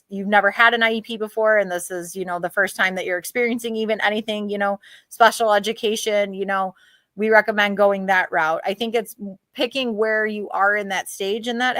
you've never had an IEP before, and this is, you know, the first time that you're experiencing even anything, you know, special education, you know, we recommend going that route. I think it's picking where you are in that stage in that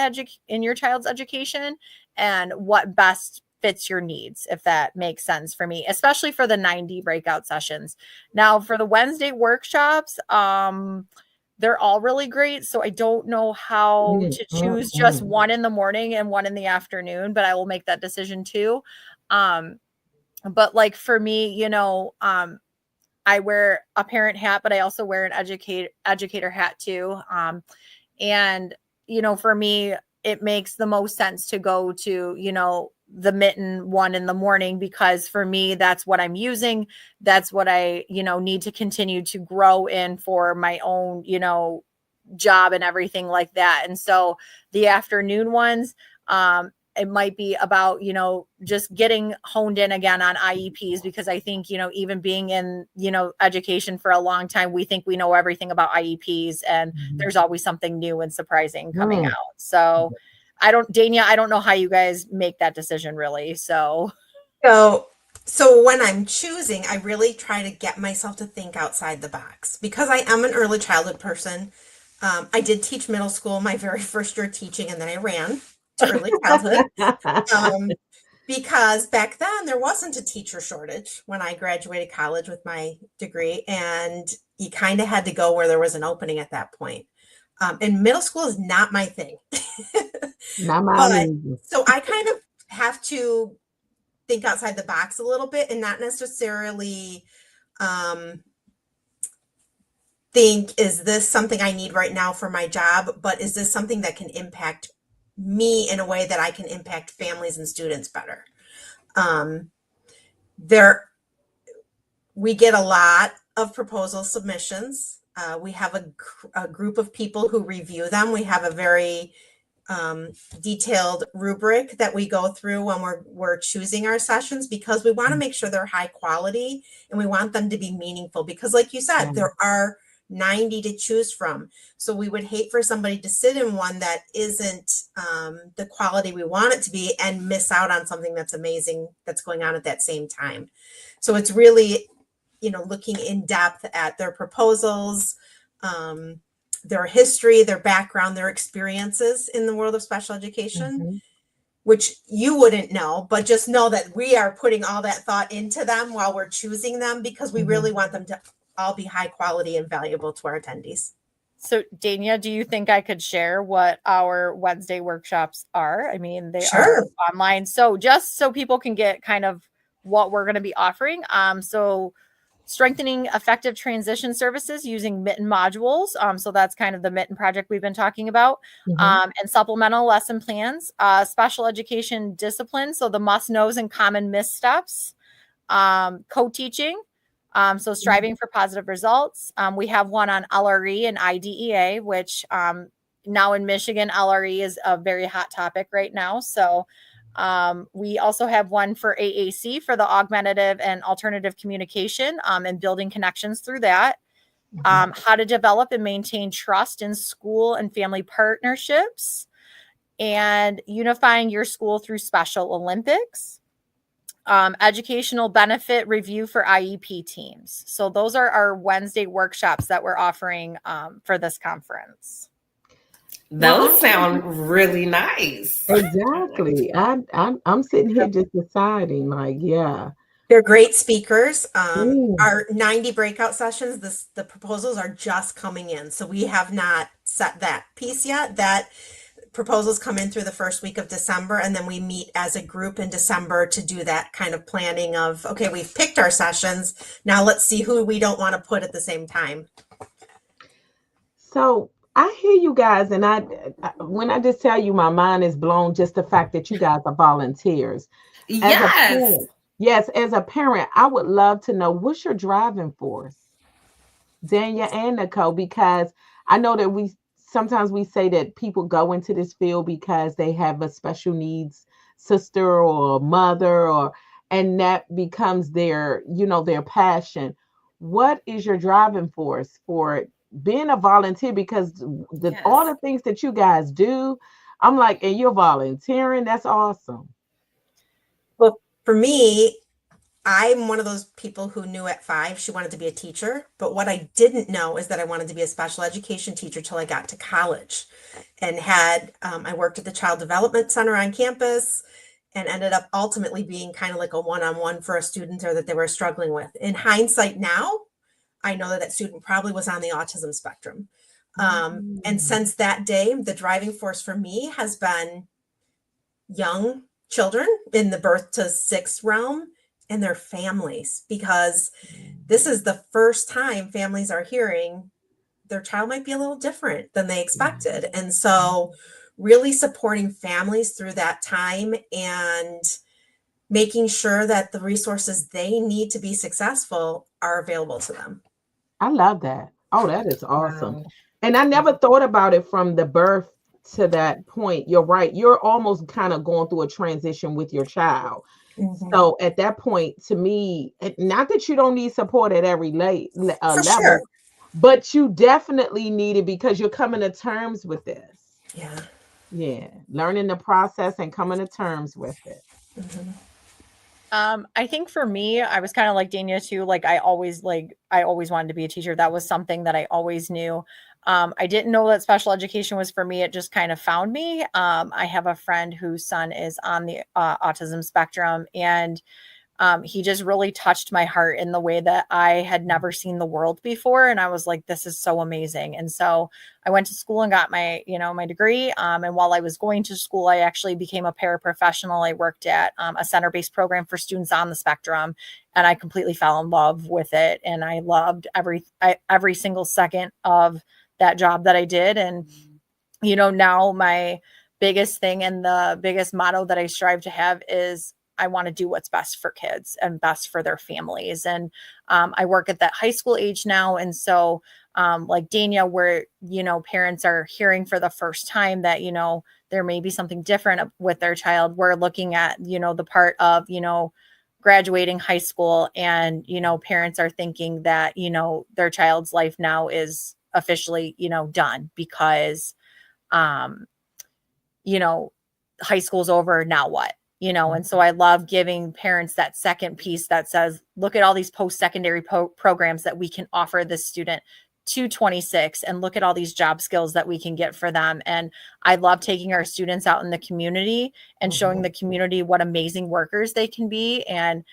in your child's education, and what best fits your needs, if that makes sense for me, especially for the 90 breakout sessions. Now for the Wednesday workshops, they're all really great. So I don't know how to choose just one in the morning and one in the afternoon, but I will make that decision too. But like for me, you know, I wear a parent hat, but I also wear an educator hat too. And, you know, for me, it makes the most sense to go to, you know, the mitten one in the morning, because for me, that's what I'm using. That's what I, you know, need to continue to grow in for my own, you know, job and everything like that. And so the afternoon ones, it might be about, you know, just getting honed in again on IEPs, because I think, you know, even being in, you know, education for a long time, we think we know everything about IEPs, and there's always something new and surprising coming out. So Dania, I don't know how you guys make that decision really. So when I'm choosing, I really try to get myself to think outside the box, because I am an early childhood person. I did teach middle school my very first year teaching, and then I ran to early childhood. Because back then there wasn't a teacher shortage when I graduated college with my degree, and you kind of had to go where there was an opening at that point. And middle school is not my thing. Not mine. So I kind of have to think outside the box a little bit, and not necessarily think, is this something I need right now for my job, but is this something that can impact me in a way that I can impact families and students better? We get a lot of proposal submissions. We have a group of people who review them. We have a very detailed rubric that we go through when we're choosing our sessions, because we want to make sure they're high quality and we want them to be meaningful, because like you said, there are 90 to choose from. So we would hate for somebody to sit in one that isn't the quality we want it to be and miss out on something that's amazing that's going on at that same time. So it's really, looking in depth at their proposals, their history, their background, their experiences in the world of special education, which you wouldn't know, but just know that we are putting all that thought into them while we're choosing them, because we really want them to all be high quality and valuable to our attendees. So Dania, do you think I could share what our Wednesday workshops are? I mean, they Sure. are online. So just so people can get kind of what we're going to be offering. So strengthening effective transition services using Mitten modules. So that's kind of the Mitten project we've been talking about. And supplemental lesson plans, special education discipline. So the must-knows and common missteps, co-teaching. So striving for positive results. We have one on LRE and IDEA, which now in Michigan, LRE is a very hot topic right now. So we also have one for AAC for the augmentative and alternative communication and building connections through that. How to develop and maintain trust in school and family partnerships, and unifying your school through Special Olympics. Educational benefit review for IEP teams. So those are our Wednesday workshops that we're offering for this conference. Those sound really nice. Exactly. I'm sitting here just deciding, They're great speakers. Our 90 breakout sessions, the proposals are just coming in. So we have not set that piece yet. That proposals come in through the first week of December, and then we meet as a group in December to do that kind of planning of, okay, we've picked our sessions. Now let's see who we don't want to put at the same time. So I hear you guys, and I when I just tell you, my mind is blown, just the fact that you guys are volunteers. Yes, as a parent, I would love to know, what's your driving force, Dania and Nicole, because I know that sometimes we say that people go into this field because they have a special needs sister or mother, and that becomes their passion. What is your driving force for being a volunteer? Because all the things that you guys do, I'm like, and you're volunteering, that's awesome. Well, for me, I'm one of those people who knew at 5 she wanted to be a teacher, but what I didn't know is that I wanted to be a special education teacher till I got to college, and I worked at the Child Development Center on campus, and ended up ultimately being kind of like a one-on-one for a student or that they were struggling with. In hindsight now, I know that student probably was on the autism spectrum. And since that day, the driving force for me has been young children in the birth to 6 realm and their families, because this is the first time families are hearing their child might be a little different than they expected. And so really supporting families through that time and making sure that the resources they need to be successful are available to them. I love that. Oh, that is awesome. Wow. And I never thought about it from the birth to that point. You're right. You're almost kind of going through a transition with your child. So at that point, to me, not that you don't need support at every level, sure. But you definitely need it because you're coming to terms with this. Yeah. Learning the process and coming to terms with it. I think for me, I was kind of like Dania too. I always wanted to be a teacher. That was something that I always knew. I didn't know that special education was for me. It just kind of found me. I have a friend whose son is on the autism spectrum, and he just really touched my heart in the way that I had never seen the world before. And I was like, this is so amazing. And so I went to school and got my degree. And while I was going to school, I actually became a paraprofessional. I worked at a center-based program for students on the spectrum, and I completely fell in love with it. And I loved every single second of that job that I did. And, now my biggest thing and the biggest motto that I strive to have is I want to do what's best for kids and best for their families. And I work at that high school age now. And so like Dania, where, parents are hearing for the first time that, there may be something different with their child. We're looking at, the part of, graduating high school and, parents are thinking that, their child's life now is officially, done because, high school's over. Now what? And so I love giving parents that second piece that says, look at all these post-secondary programs that we can offer this student to 26 and look at all these job skills that we can get for them. And I love taking our students out in the community and showing the community what amazing workers they can be. And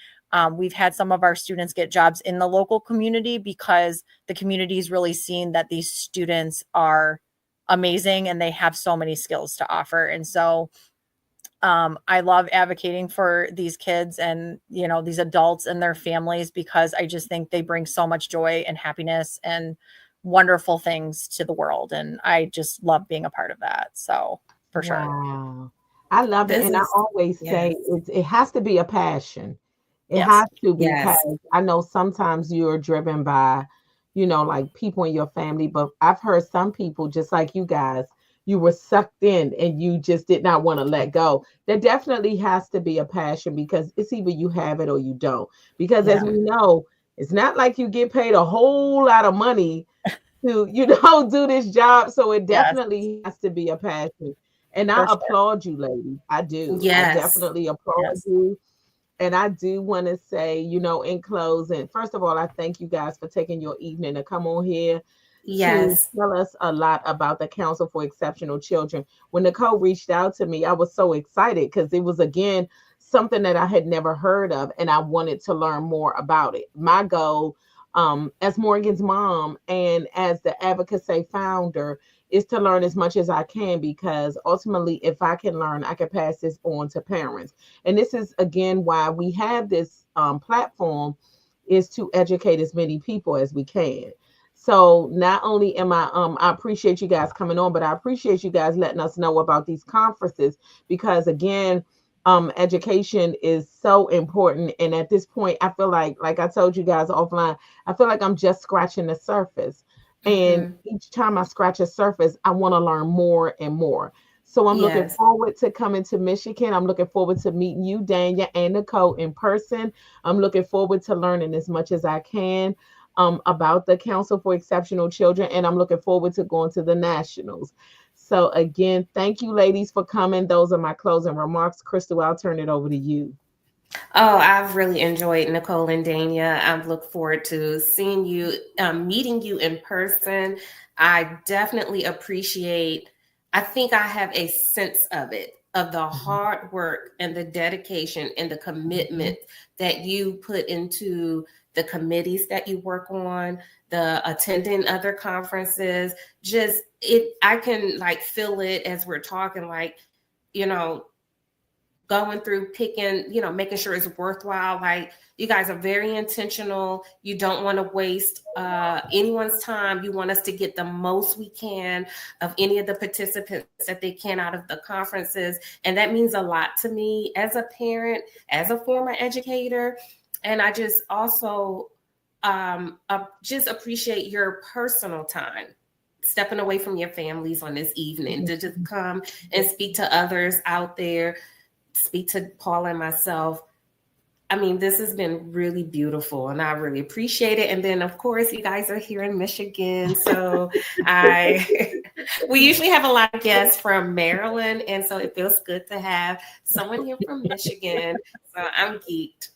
we've had some of our students get jobs in the local community because the community is really seeing that these students are amazing and they have so many skills to offer. And so I love advocating for these kids and, these adults and their families, because I just think they bring so much joy and happiness and wonderful things to the world. And I just love being a part of that. So for sure. Wow. I love it. This And I is- always say yes. it has to be a passion. It Yes. has to, Yes. because I know sometimes you're driven by, like people in your family, but I've heard some people, just like you guys, you were sucked in and you just did not want to let go. There definitely has to be a passion, because it's either you have it or you don't. Because as Yeah. we know, it's not like you get paid a whole lot of money to, do this job. So it Yes. definitely has to be a passion. And For I sure. applaud you, ladies. I do. Yes. I definitely applaud Yes. you. And I do want to say, in closing, first of all, I thank you guys for taking your evening to come on here Yes. to tell us a lot about the Council for Exceptional Children. When Nicole reached out to me, I was so excited because it was, again, something that I had never heard of, and I wanted to learn more about it. My goal, as Morgan's mom and as the Advocacy founder, is to learn as much as I can, because ultimately, if I can learn, I can pass this on to parents. And this is, again, why we have this platform, is to educate as many people as we can. So not only am I appreciate you guys coming on, but I appreciate you guys letting us know about these conferences, because again, education is so important. And at this point, I feel like I told you guys offline, I feel like I'm just scratching the surface. And each time I scratch a surface, I want to learn more and more. So I'm looking Yes. forward to coming to Michigan. I'm looking forward to meeting you, Dania and Nicole, in person. I'm looking forward to learning as much as I can about the Council for Exceptional Children. And I'm looking forward to going to the nationals. So again, thank you, ladies, for coming. Those are my closing remarks. Crystal, I'll turn it over to you. Oh, I've really enjoyed Nicole and Dania. I look forward to seeing you, meeting you in person. I definitely appreciate, I think I have a sense of it, of the hard work and the dedication and the commitment that you put into the committees that you work on, the attending other conferences. Just I can feel it as we're talking, going through picking, making sure it's worthwhile. You guys are very intentional. You don't want to waste anyone's time. You want us to get the most we can of any of the participants that they can out of the conferences. And that means a lot to me as a parent, as a former educator. And I just also just appreciate your personal time, stepping away from your families on this evening to just come and speak to others out there, speak to Paula and myself. I mean, this has been really beautiful and I really appreciate it. And then of course, you guys are here in Michigan. So we usually have a lot of guests from Maryland. And so it feels good to have someone here from Michigan. So I'm geeked.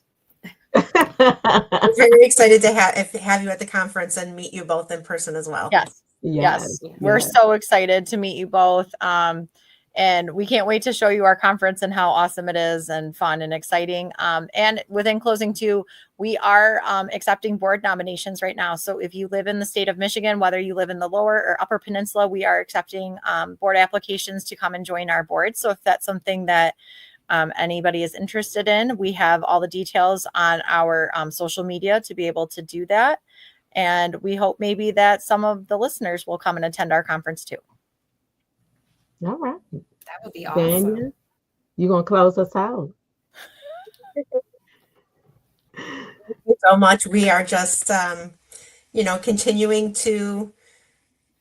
We're very excited to have you at the conference and meet you both in person as well. Yes. Yes. Yes. We're so excited to meet you both. And we can't wait to show you our conference and how awesome it is and fun and exciting. And within closing too, we are accepting board nominations right now. So if you live in the state of Michigan, whether you live in the lower or upper peninsula, we are accepting board applications to come and join our board. So if that's something that anybody is interested in, we have all the details on our social media to be able to do that. And we hope maybe that some of the listeners will come and attend our conference too. All right. That would be awesome. Dania, you going to close us out? Thank you so much. We are just, continuing to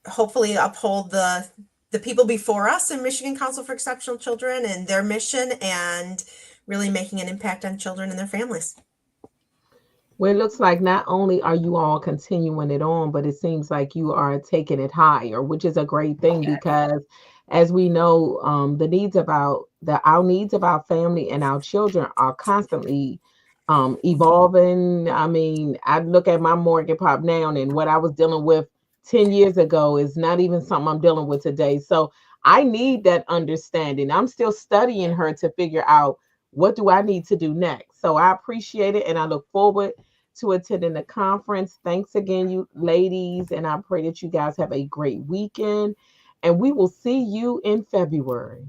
hopefully uphold the people before us in Michigan Council for Exceptional Children and their mission, and really making an impact on children and their families. Well, it looks like not only are you all continuing it on, but it seems like you are taking it higher, which is a great thing Yes. because, as we know, our needs of our family and our children are constantly evolving. I mean, I look at my mortgage pop now, and what I was dealing with 10 years ago is not even something I'm dealing with today. So I need that understanding. I'm still studying her to figure out what do I need to do next. So I appreciate it, and I look forward to attending the conference. Thanks again, you ladies, and I pray that you guys have a great weekend. And we will see you in February.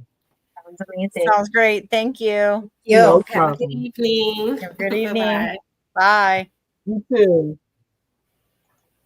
Sounds amazing. Sounds great. Thank you. You. No Have a good problem. evening. Have a good evening. Bye-bye. Bye. You too.